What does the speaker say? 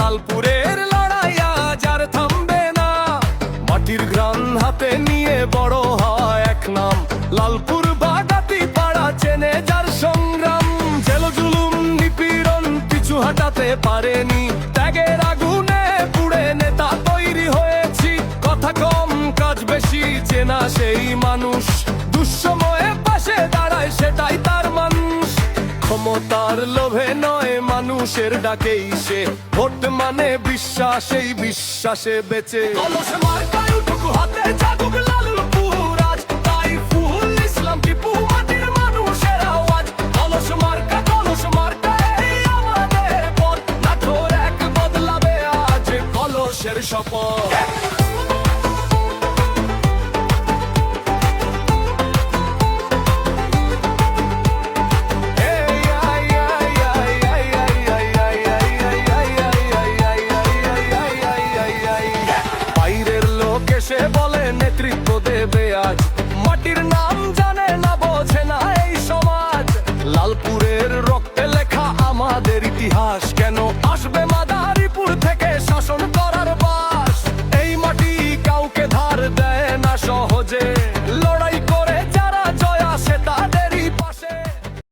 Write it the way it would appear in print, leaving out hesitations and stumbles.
লালপুরের লড়াই আজ আর থামবে না। মাটির ঘ্রাণ হাতে নিয়ে বড় হয় এক নাম, লালপুর বাগাতি পাড়া চেনে যার সংগ্রাম। জেল জুলুম নিপীড়ন পিছু হাঁটাতে পারেনি, ত্যাগের আগুনে পুড়ে নেতা তৈরি হয়েছি। কথা কম কাজ বেশি চেনা সেই মানুষ, দুঃসময়ে পাশে দাঁড়ায় সেটাই তার মানুষ। ক্ষমতার লোভে নয় মানুষের ডাকেই সে, ভোট মানে বিশ্বাস, এই বিশ্বাসে বেঁচে। কলস মার্কায় উঠুক হাতে জাগুক লালপুর আজ, তাই ফুল ইসলাম টিপু মাটির মানুষের আওয়াজ। কলস মার্কা এই আমাদের পথ, নাটোর এক বদলাবে আজ কলসের শপথ। সে বলে নেতৃত্ব দেবে আজ, মাটির নাম জানে না বোঝে না এই সমাজ। লালপুরের রক্তে লেখা আমাদের ইতিহাস, কেন